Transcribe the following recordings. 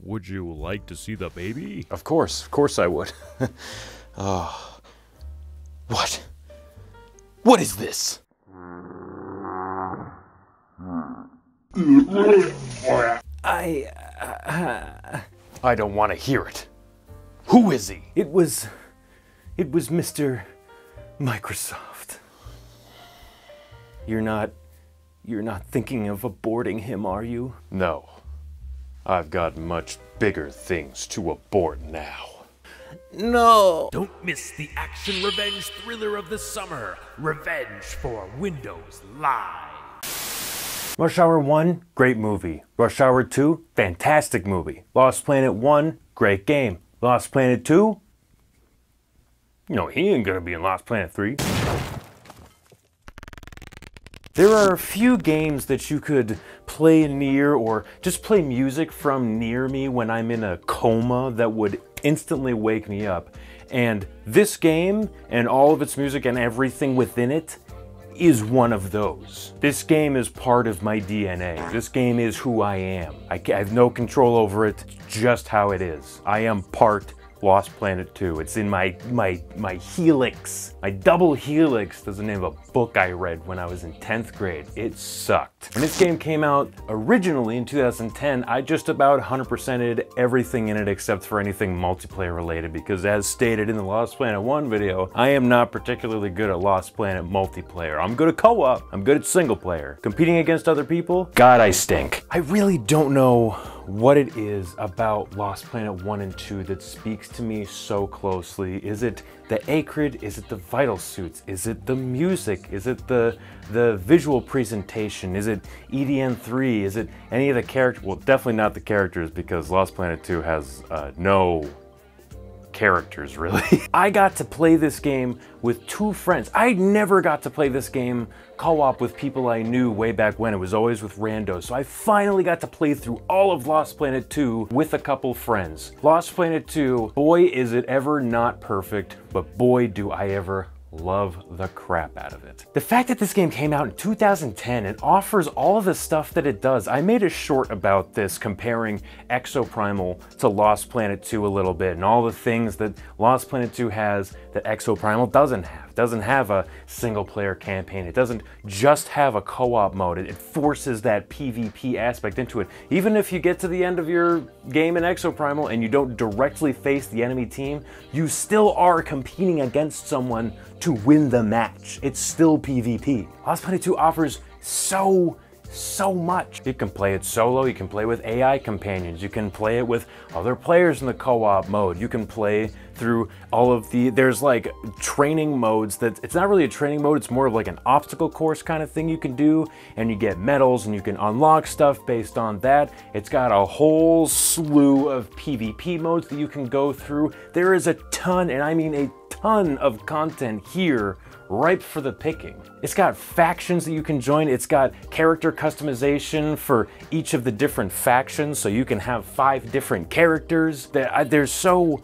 Would you like to see the baby? Of course I would. Oh. What? What is this? I don't want to hear it. Who is he? It was Mr. Microsoft. You're not thinking of aborting him, are you? No. I've got much bigger things to abort now. No! Don't miss the action revenge thriller of the summer, Revenge for Windows Live. Rush Hour 1, great movie. Rush Hour 2, fantastic movie. Lost Planet 1, great game. Lost Planet 2, he ain't gonna be in Lost Planet 3. There are a few games that you could play near or just play music from near me when I'm in a coma that would instantly wake me up. And this game and all of its music and everything within it is one of those. This game is part of my DNA. This game is who I am. I have no control over it, just how it is. I am part Lost Planet 2. It's in my helix. My double helix. That's the name of a book I read when I was in 10th grade. It sucked. When this game came out originally in 2010, I just about 100%ed everything in it except for anything multiplayer related, because as stated in the Lost Planet 1 video, I am not particularly good at Lost Planet multiplayer. I'm good at co-op. I'm good at single player. Competing against other people? God, I stink. I really don't know what it is about Lost Planet 1 and 2 that speaks to me so closely. Is it the acrid? Is it the vital suits? Is it the music? Is it the visual presentation? Is it EDN3? Is it any of the characters? Well, definitely not the characters, because Lost Planet 2 has no characters, really. I got to play this game with 2 friends. I never got to play this game co-op with people I knew way back when. It was always with randos. So I finally got to play through all of Lost Planet 2 with a couple friends. Lost Planet 2, boy is it ever not perfect, but boy do I ever love the crap out of it. The fact that this game came out in 2010 and offers all of the stuff that it does. I made a short about this comparing Exoprimal to Lost Planet 2 a little bit, and all the things that Lost Planet 2 has that Exoprimal doesn't have. It doesn't have a single player campaign. It doesn't just have a co-op mode. It forces that PvP aspect into it. Even if you get to the end of your game in Exoprimal and you don't directly face the enemy team, you still are competing against someone to win the match. It's still PvP. Lost Planet 2 offers so much. You can play it solo, you can play with AI companions, you can play it with other players in the co-op mode, you can play through all of there's like training modes that, it's not really a training mode, it's more of like an obstacle course kind of thing you can do, and you get medals and you can unlock stuff based on that. It's got a whole slew of PvP modes that you can go through. There is a ton, and I mean a ton of content here ripe for the picking. It's got factions that you can join. It's got character customization for each of the different factions, so you can have 5 different characters. There's so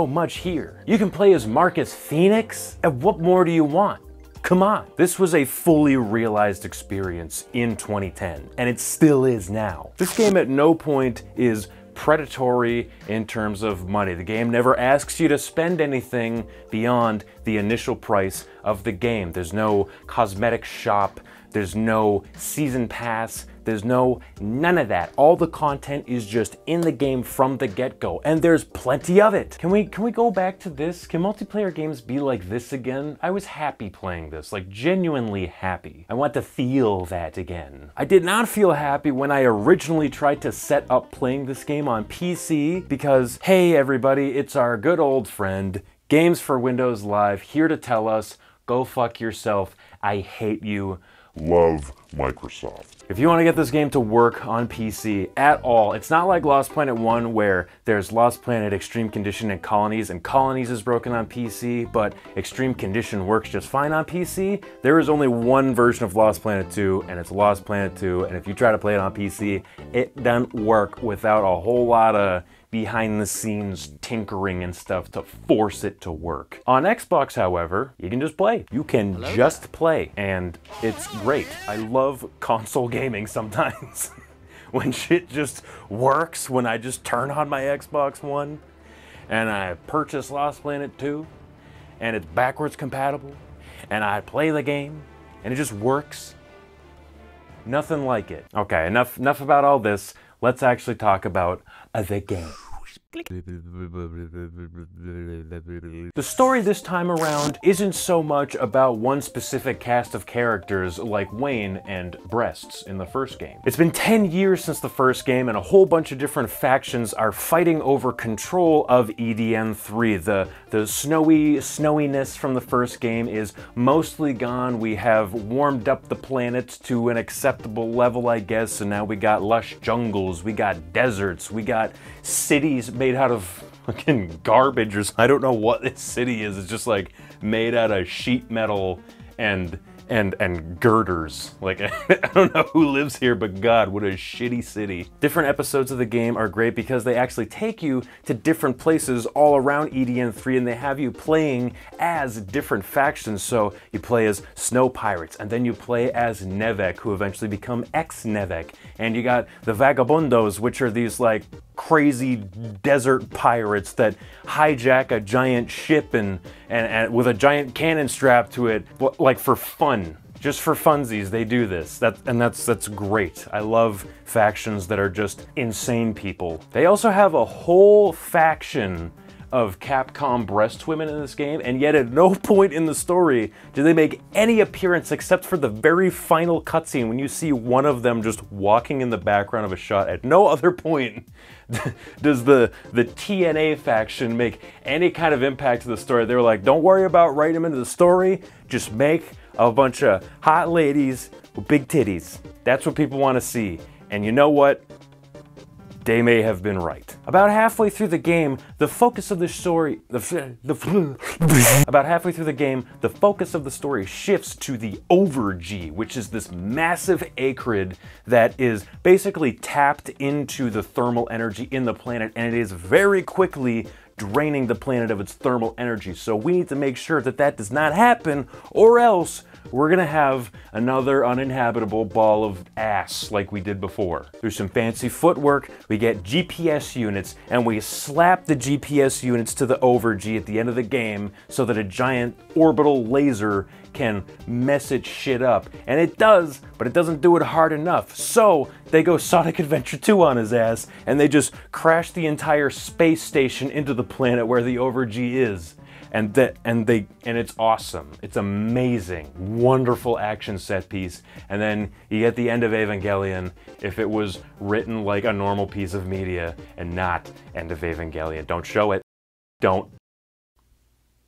much here. You can play as Marcus Phoenix, and what more do you want? Come on. This was a fully realized experience in 2010, and it still is now. This game at no point is predatory in terms of money. The game never asks you to spend anything beyond the initial price of the game. There's no cosmetic shop, there's no season pass, there's none of that. All the content is just in the game from the get-go, and there's plenty of it. Can we go back to this? Can multiplayer games be like this again? I was happy playing this, like genuinely happy. I want to feel that again. I did not feel happy when I originally tried to set up playing this game on PC, because hey everybody, it's our good old friend, Games for Windows Live, here to tell us, go fuck yourself, I hate you. Love Microsoft. If you want to get this game to work on PC at all, it's not like Lost Planet 1 where there's Lost Planet Extreme Condition and Colonies is broken on PC, but Extreme Condition works just fine on PC. There is only one version of Lost Planet 2, and it's Lost Planet 2, and if you try to play it on PC, it doesn't work without a whole lot of behind the scenes tinkering and stuff to force it to work. On Xbox, however, you can just play. You can just play, and it's great. I love console gaming sometimes. when shit just works, when I just turn on my Xbox One and I purchase Lost Planet 2 and it's backwards compatible and I play the game and it just works. Nothing like it. Okay, enough about all this. Let's actually talk about the game. The story this time around isn't so much about one specific cast of characters like Wayne and breasts in the first game. It's been 10 years since the first game and a whole bunch of different factions are fighting over control of EDN3. The snowiness from the first game is mostly gone. We have warmed up the planet to an acceptable level, I guess, and now we got lush jungles, we got deserts, we got cities made out of fucking garbage or something. I don't know what this city is. It's just like made out of sheet metal and girders. Like, I don't know who lives here, but God, what a shitty city. Different episodes of the game are great because they actually take you to different places all around EDN3 and they have you playing as different factions. So you play as Snow Pirates and then you play as Nevek, who eventually become ex-Nevek. And you got the Vagabundos, which are these like crazy desert pirates that hijack a giant ship and with a giant cannon strapped to it, like for fun. Just for funsies, they do this. That's great. I love factions that are just insane people. They also have a whole faction of Capcom breast women in this game, and yet at no point in the story do they make any appearance except for the very final cutscene when you see one of them just walking in the background of a shot. At no other point does the TNA faction make any kind of impact to the story. They were like, don't worry about writing them into the story, just make a bunch of hot ladies with big titties. That's what people want to see. And you know what? They may have been right. About halfway through the game, the focus of the story shifts to the Overg, which is this massive acrid that is basically tapped into the thermal energy in the planet, and it is very quickly draining the planet of its thermal energy. So we need to make sure that that does not happen, or else we're gonna have another uninhabitable ball of ass like we did before. Through some fancy footwork, we get GPS units, and we slap the GPS units to the Overg at the end of the game so that a giant orbital laser can mess its shit up. And it does, but it doesn't do it hard enough. So they go Sonic Adventure 2 on his ass, and they just crash the entire space station into the planet where the Overg is. And it's awesome. It's amazing, wonderful action set piece. And then you get the end of Evangelion if it was written like a normal piece of media and not End of Evangelion. Don't show it. Don't.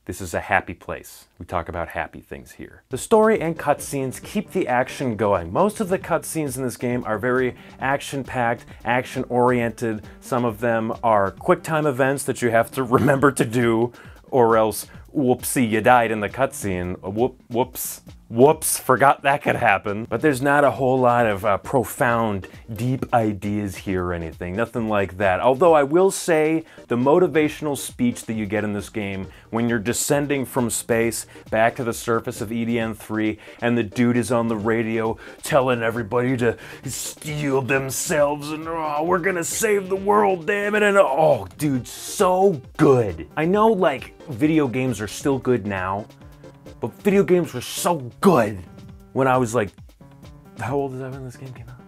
This is a happy place. We talk about happy things here. The story and cutscenes keep the action going. Most of the cutscenes in this game are very action-packed, action-oriented. Some of them are quick-time events that you have to remember to do, or else, whoopsie, you died in the cutscene. Whoops, forgot that could happen. But there's not a whole lot of profound, deep ideas here or anything, nothing like that. Although I will say the motivational speech that you get in this game when you're descending from space back to the surface of EDN3 and the dude is on the radio telling everybody to steel themselves and oh, we're gonna save the world, damn it, and oh, dude, so good. I know like video games are still good now, but video games were so good when I was like, how old was I when this game came out?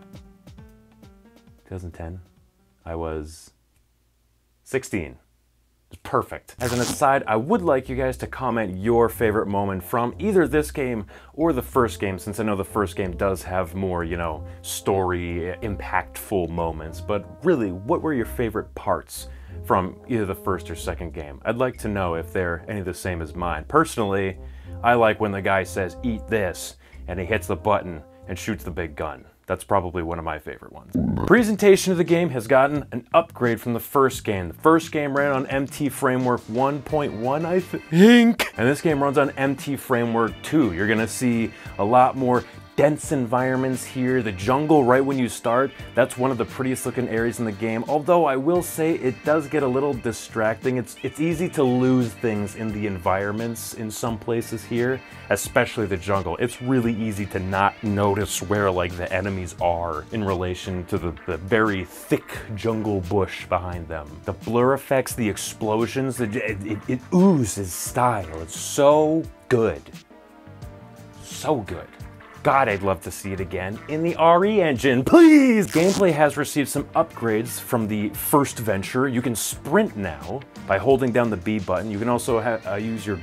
2010. I was 16. It's perfect. As an aside, I would like you guys to comment your favorite moment from either this game or the first game, since I know the first game does have more, you know, story, impactful moments. But really, what were your favorite parts from either the first or second game? I'd like to know if they're any of the same as mine. Personally, I like when the guy says, eat this, and he hits the button and shoots the big gun. That's probably one of my favorite ones. Presentation of the game has gotten an upgrade from the first game. The first game ran on MT Framework 1.1, I think. And this game runs on MT Framework 2. You're gonna see a lot more dense environments here. The jungle right when you start, that's one of the prettiest looking areas in the game. Although I will say it does get a little distracting. It's easy to lose things in the environments in some places here, especially the jungle. It's really easy to not notice where like the enemies are in relation to the very thick jungle bush behind them. The blur effects, the explosions, it oozes style. It's so good. So good. God, I'd love to see it again in the RE engine, please! Gameplay has received some upgrades from the first venture. You can sprint now by holding down the B button. You can also use your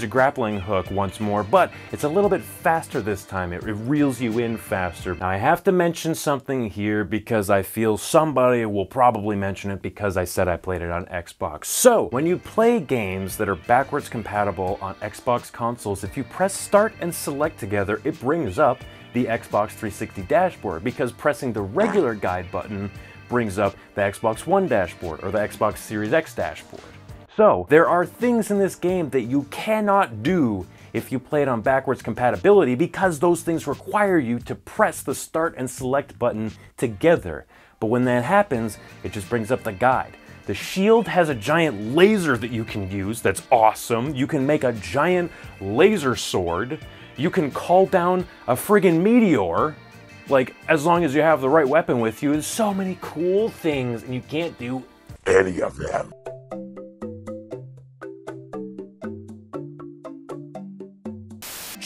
grappling hook once more, but it's a little bit faster this time. It reels you in faster. Now I have to mention something here because I feel somebody will probably mention it because I said I played it on Xbox. So when you play games that are backwards compatible on Xbox consoles, if you press start and select together, it brings up the Xbox 360 dashboard, because pressing the regular guide button brings up the Xbox One dashboard or the Xbox Series X dashboard. So there are things in this game that you cannot do if you play it on backwards compatibility, because those things require you to press the start and select button together. But when that happens, it just brings up the guide. The shield has a giant laser that you can use, that's awesome. You can make a giant laser sword. You can call down a friggin' meteor, like, as long as you have the right weapon with you. There's so many cool things, and you can't do Any of them.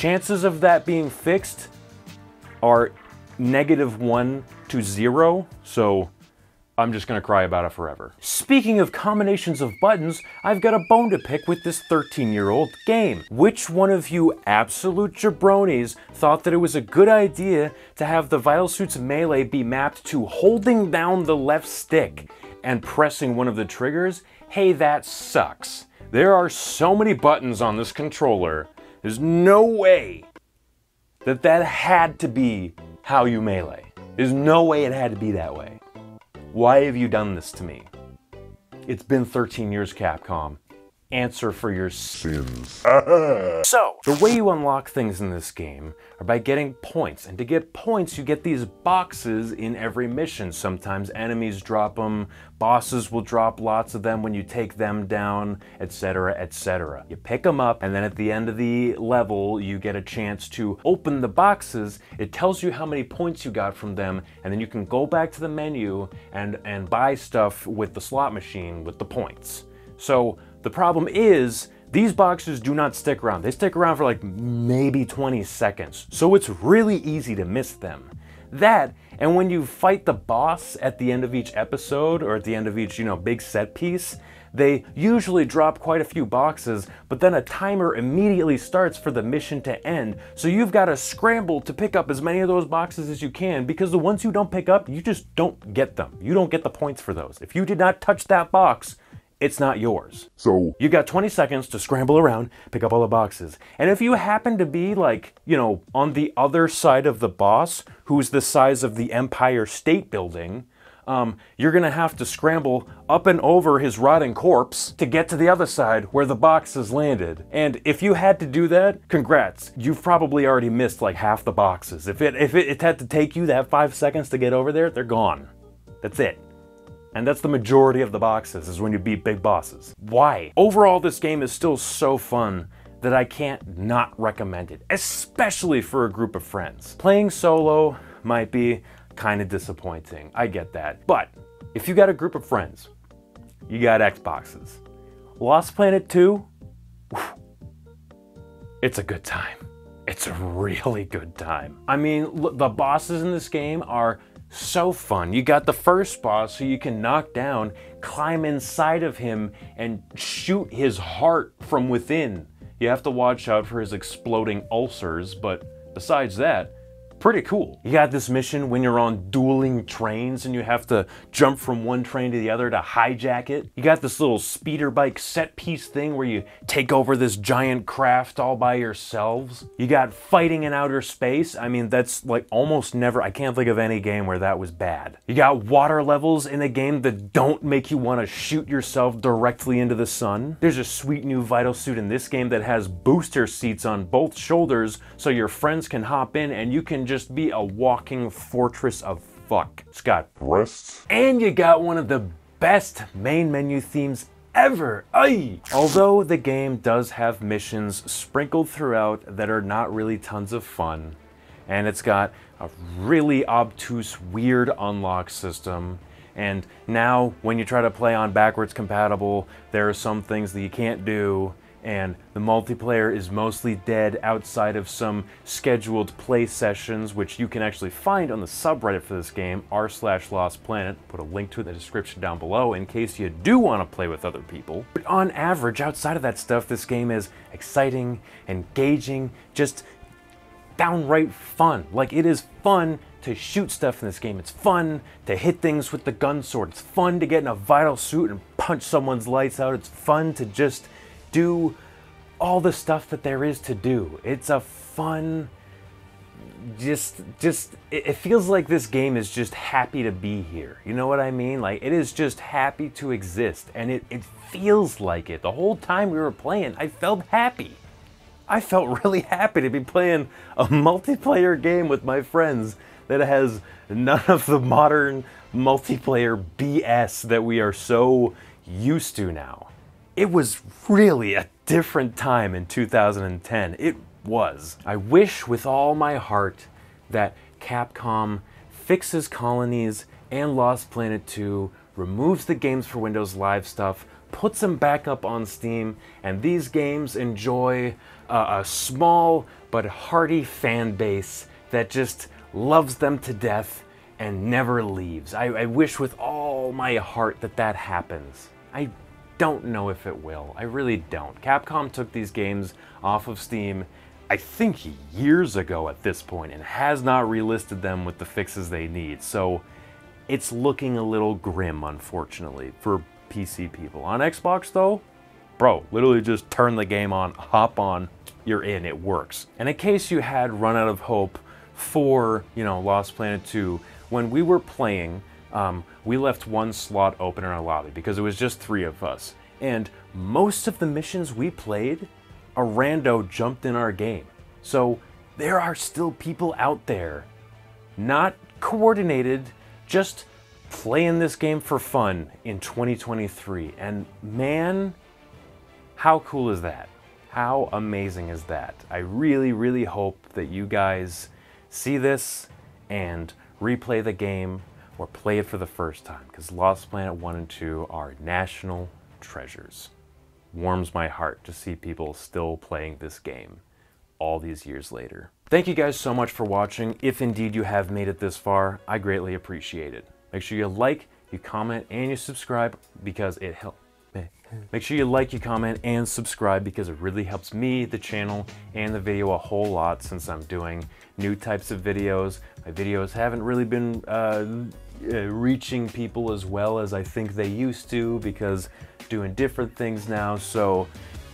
chances of that being fixed are -1 to 0, so I'm just gonna cry about it forever. Speaking of combinations of buttons, I've got a bone to pick with this 13-year-old game. Which one of you absolute jabronis thought that it was a good idea to have the Vital Suits melee be mapped to holding down the left stick and pressing one of the triggers? Hey, that sucks. There are so many buttons on this controller. There's no way that had to be how you melee. There's no way it had to be that way. Why have you done this to me? It's been 13 years, Capcom. Answer for your Sins. So, the way you unlock things in this game are by getting points. And to get points, you get these boxes in every mission. Sometimes enemies drop them, bosses will drop lots of them when you take them down, etc., etc. You pick them up, and then at the end of the level, you get a chance to open the boxes. It tells you how many points you got from them, and then you can go back to the menu and buy stuff with the slot machine with the points. So, the problem is, these boxes do not stick around. They stick around for like maybe 20 seconds. So it's really easy to miss them. That, and when you fight the boss at the end of each episode, or at the end of each, big set piece, they usually drop quite a few boxes, but then a timer immediately starts for the mission to end. So you've got to scramble to pick up as many of those boxes as you can, because the ones you don't pick up, you just don't get them. You don't get the points for those. If you did not touch that box, it's not yours. So, you got 20 seconds to scramble around, pick up all the boxes. And if you happen to be like, on the other side of the boss, who's the size of the Empire State Building, you're gonna have to scramble up and over his rotting corpse to get to the other side where the boxes landed. And if you had to do that, congrats. You've probably already missed like half the boxes. If it had to take you that 5 seconds to get over there, they're gone. That's it. And that's the majority of the boxes, is when you beat big bosses. Why? Overall, this game is still so fun that I can't not recommend it, especially for a group of friends. Playing solo might be kind of disappointing, I get that. But if you got a group of friends, you got Xboxes. Lost Planet 2, it's a good time. It's a really good time. I mean, the bosses in this game are so fun. You got the first boss who you can knock down, climb inside of him, and shoot his heart from within. You have to watch out for his exploding ulcers, but besides that, pretty cool. You got this mission when you're on dueling trains and you have to jump from one train to the other to hijack it. You got this little speeder bike set piece thing where you take over this giant craft all by yourselves. You got fighting in outer space. I mean, that's like almost never, I can't think of any game where that was bad. You got water levels in a game that don't make you want to shoot yourself directly into the sun. There's a sweet new vital suit in this game that has booster seats on both shoulders so your friends can hop in and you can just be a walking fortress of fuck. It's got Breasts. and you got one of the best main menu themes ever. Aye. Although the game does have missions sprinkled throughout that are not really tons of fun, and it's got a really obtuse, weird unlock system, and now when you try to play on backwards compatible, there are some things that you can't do, and the multiplayer is mostly dead outside of some scheduled play sessions, which you can actually find on the subreddit for this game, r/lostplanet. Put a link to it in the description down below in case you do want to play with other people. But on average, outside of that stuff, this game is exciting, engaging, just downright fun. Like, it is fun to shoot stuff in this game. It's fun to hit things with the gun sword. It's fun to get in a vital suit and punch someone's lights out. It's fun to just do all the stuff that there is to do. It's a fun, it feels like this game is just happy to be here. You know what I mean? Like, it is just happy to exist, and it feels like it. The whole time we were playing, I felt happy. I felt really happy to be playing a multiplayer game with my friends that has none of the modern multiplayer BS that we are so used to now. It was really a different time in 2010. It was. I wish with all my heart that Capcom fixes Colonies and Lost Planet 2, removes the Games for Windows Live stuff, puts them back up on Steam, and these games enjoy a small but hearty fan base that just loves them to death and never leaves. I wish with all my heart that that happens. I don't know if it will. I really don't. Capcom took these games off of Steam, I think years ago at this point, and has not relisted them with the fixes they need. So it's looking a little grim, unfortunately, for PC people. On Xbox though, bro, literally just turn the game on, hop on, you're in, it works. And in case you had run out of hope for, you know, Lost Planet 2, when we were playing, we left one slot open in our lobby because it was just 3 of us. And most of the missions we played, a rando jumped in our game. So there are still people out there, not coordinated, just playing this game for fun in 2023. And man, how cool is that? How amazing is that? I really, really hope that you guys see this and replay the game or play it for the first time, because Lost Planet 1 and 2 are national treasures. Warms my heart to see people still playing this game all these years later. Thank you guys so much for watching. If indeed you have made it this far, I greatly appreciate it. Make sure you like, you comment, and you subscribe because it helps. Make sure you like, you comment, and subscribe because it really helps me, the channel, and the video a whole lot since I'm doing new types of videos. My videos haven't really been reaching people as well as I think they used to because doing different things now. So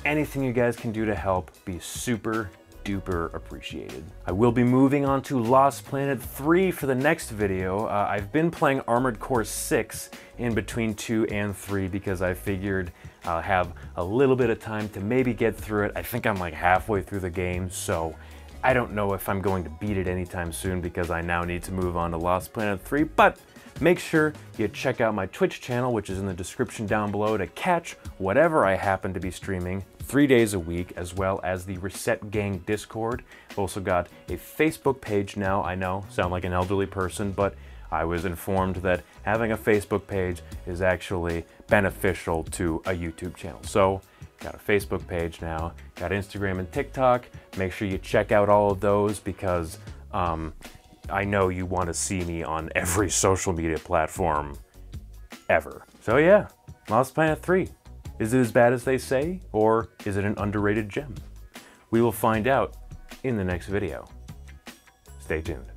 anything you guys can do to help, be super duper appreciated. I will be moving on to Lost Planet 3 for the next video. I've been playing Armored Core 6 in between 2 and 3 because I figured I'll have a little bit of time to maybe get through it. I think I'm like halfway through the game, so I don't know if I'm going to beat it anytime soon because I now need to move on to Lost Planet 3, but make sure you check out my Twitch channel, which is in the description down below, to catch whatever I happen to be streaming 3 days a week, as well as the Reset Gang Discord. I've also got a Facebook page now. I know, sound like an elderly person, but I was informed that having a Facebook page is actually beneficial to a YouTube channel. So, got a Facebook page now, got Instagram and TikTok. Make sure you check out all of those because I know you want to see me on every social media platform ever. So yeah, Lost Planet 3. Is it as bad as they say, or is it an underrated gem? We will find out in the next video. Stay tuned.